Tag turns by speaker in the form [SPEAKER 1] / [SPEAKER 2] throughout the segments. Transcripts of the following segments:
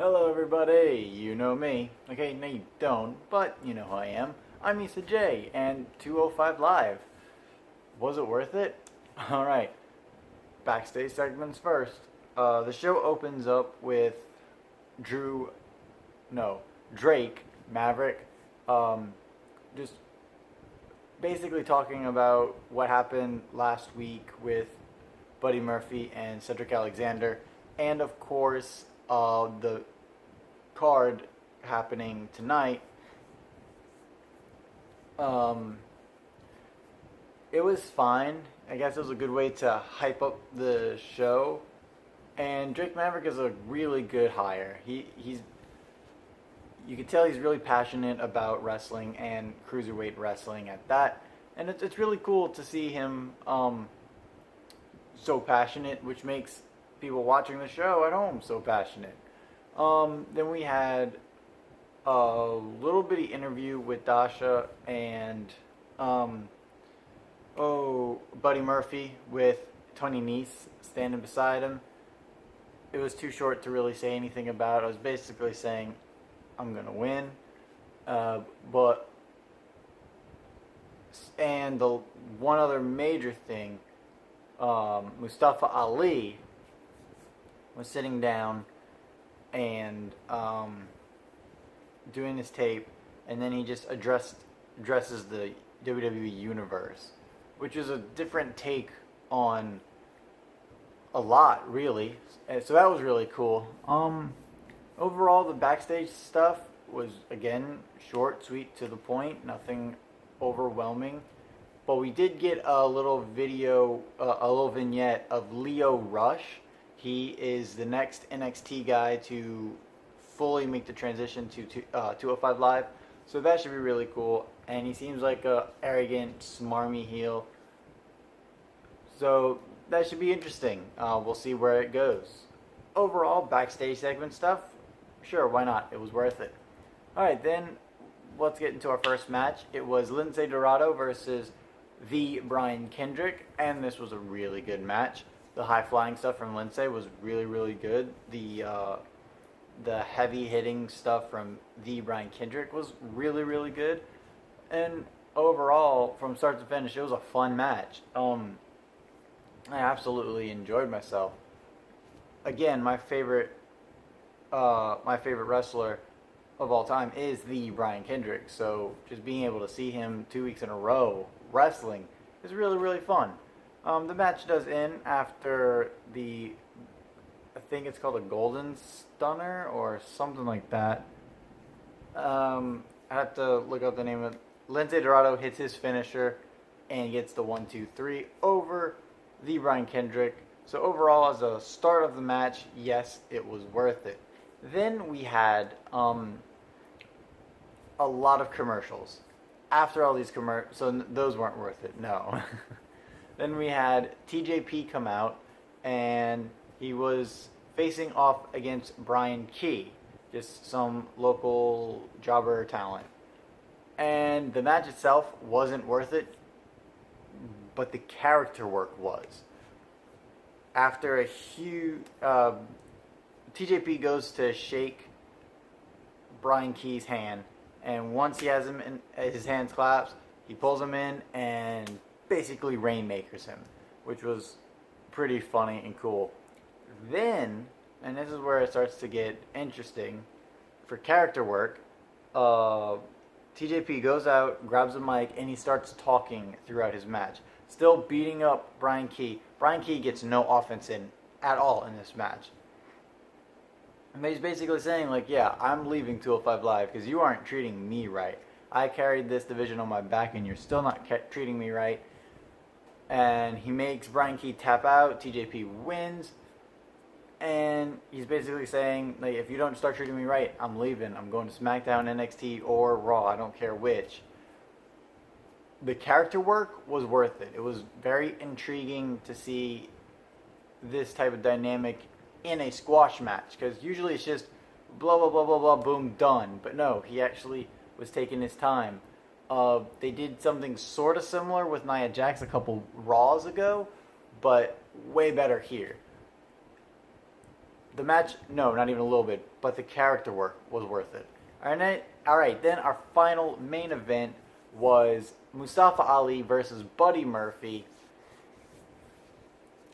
[SPEAKER 1] Hello everybody, you know me. Okay, no you don't, but you know who I am. I'm Issa J, and 205 Live. Was it worth it? Alright, backstage segments first. The show opens up with Drew, no, Drake, Maverick, just basically talking about what happened last week with Buddy Murphy and Cedric Alexander, and of course, the card happening tonight. Um, it was fine. I guess it was a good way to hype up the show. And Drake Maverick is a really good hire. He's you can tell he's really passionate about wrestling and cruiserweight wrestling at that. And it's really cool to see him so passionate, which makes people watching the show at home so passionate. Then we had a little bitty interview with Dasha and Buddy Murphy with Tony Nese standing beside him. It was too short to really say anything about. I was basically saying I'm gonna win, but and the one other major thing, Mustafa Ali was sitting down and doing his tape, and then he just addresses the WWE universe, which is a different take on a lot, really. So that was really cool. Overall, the backstage stuff was again short, sweet, to the point. Nothing overwhelming, but we did get a little video, a little vignette of Leo Rush. He is the next NXT guy to fully make the transition to 205 Live. So that should be really cool. And he seems like a arrogant, smarmy heel. So that should be interesting. We'll see where it goes. Overall, backstage segment stuff, sure, why not? It was worth it. Alright, then let's get into our first match. It was Lince Dorado versus the Brian Kendrick. And this was a really good match. The high-flying stuff from Lince was really, really good. The heavy-hitting stuff from the Brian Kendrick was really, really good. And overall, from start to finish, it was a fun match. I absolutely enjoyed myself. Again, my favorite wrestler of all time is the Brian Kendrick. So just being able to see him 2 weeks in a row wrestling is really, really fun. The match does end after I think it's called a Golden Stunner or something like that. I have to look up the name of it. Lince Dorado hits his finisher and gets the 1-2-3 over the Brian Kendrick. So overall, as a start of the match, yes, it was worth it. Then we had a lot of commercials. After all these commercials, so those weren't worth it, no. Then we had TJP come out, and he was facing off against Brian Key, just some local jobber talent. And the match itself wasn't worth it, but the character work was. After a huge... TJP goes to shake Brian Key's hand, and once he has him in his hands clasped, he pulls him in and basically rainmakers him, which was pretty funny and cool. Then, and this is where it starts to get interesting, for character work, TJP goes out, grabs a mic, and he starts talking throughout his match. Still beating up Brian Key. Brian Key gets no offense in at all in this match. And he's basically saying, like, yeah, I'm leaving 205 Live because you aren't treating me right. I carried this division on my back and you're still not treating me right. And he makes Brian Key tap out. TJP wins. And he's basically saying, like, if you don't start treating me right, I'm leaving. I'm going to SmackDown, NXT, or Raw. I don't care which. The character work was worth it. It was very intriguing to see this type of dynamic in a squash match. Because usually it's just blah, blah, blah, blah, blah, boom, done. But no, he actually was taking his time. They did something sort of similar with Nia Jax a couple Raws ago, but way better here. the match, no, not even a little bit, but the character work was worth it. Alright, then our final main event was Mustafa Ali versus Buddy Murphy.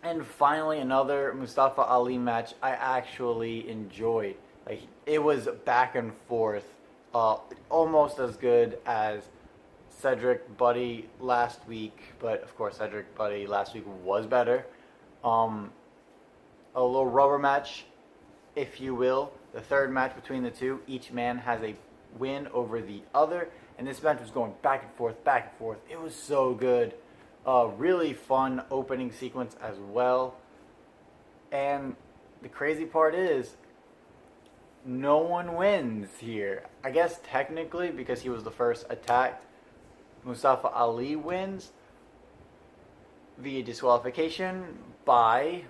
[SPEAKER 1] And finally, another Mustafa Ali match I actually enjoyed. Like, it was back and forth, almost as good as Cedric Buddy last week, but of course Cedric Buddy last week was better. A little rubber match, if you will. The third match between the two, each man has a win over the other, and this match was going back and forth, back and forth. It was so good. Really fun opening sequence as well. And the crazy part is, no one wins here. I guess technically, because he was the first attacked, Mustafa Ali wins via disqualification by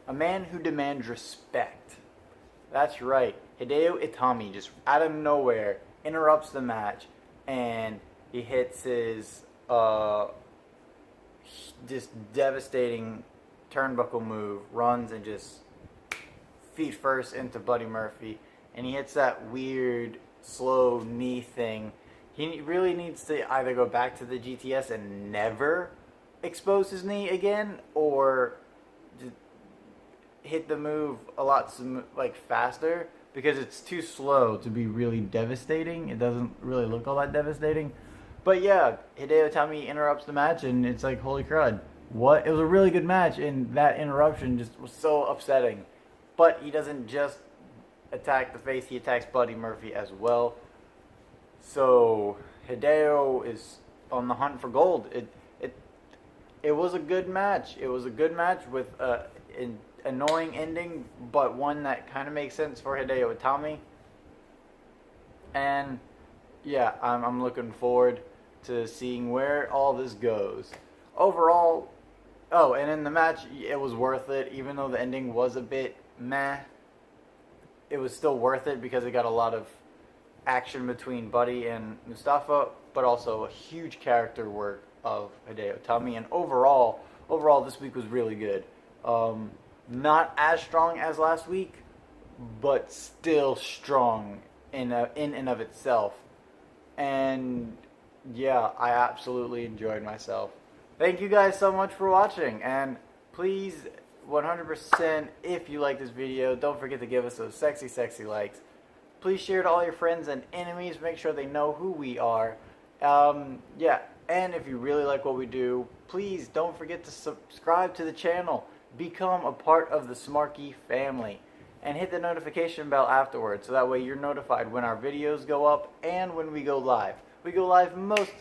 [SPEAKER 1] a man who demands respect. That's right. Hideo Itami just out of nowhere interrupts the match, and he hits his just devastating turnbuckle move, runs and just feet first into Buddy Murphy, and he hits that weird slow knee thing. He really needs to either go back to the GTS and never expose his knee again, or hit the move a lot faster, because it's too slow to be really devastating. It doesn't really look all that devastating. But yeah, Hideo Itami interrupts the match, and it's like, holy crud. What? It was a really good match, and that interruption just was so upsetting. But he doesn't just attack the face, he attacks Buddy Murphy as well. So Hideo is on the hunt for gold. It was a good match. It was a good match with an annoying ending, but one that kind of makes sense for Hideo Itami. And yeah, I'm looking forward to seeing where all this goes. Overall, and in the match, it was worth it. Even though the ending was a bit meh, it was still worth it because it got a lot of action between Buddy and Mustafa, but also a huge character work of Hideo Itami. And overall, this week was really good. Not as strong as last week, but still strong in and of itself. And yeah, I absolutely enjoyed myself. Thank you guys so much for watching, and please 100%, if you like this video, don't forget to give us those sexy likes. Please share it to all your friends and enemies. Make sure they know who we are. Yeah, and if you really like what we do, please don't forget to subscribe to the channel. Become a part of the Smarky family. And hit the notification bell afterwards, so that way you're notified when our videos go up and when we go live. We go live most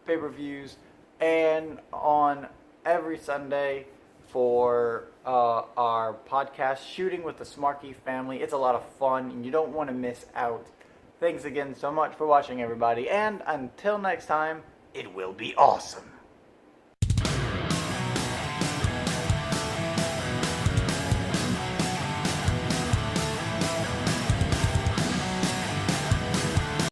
[SPEAKER 1] pay-per-views and on every Sunday for our podcast, Shooting with the Smarky Family. It's a lot of fun, and you don't want to miss out. Thanks again so much for watching, everybody, and until next time, it will be awesome.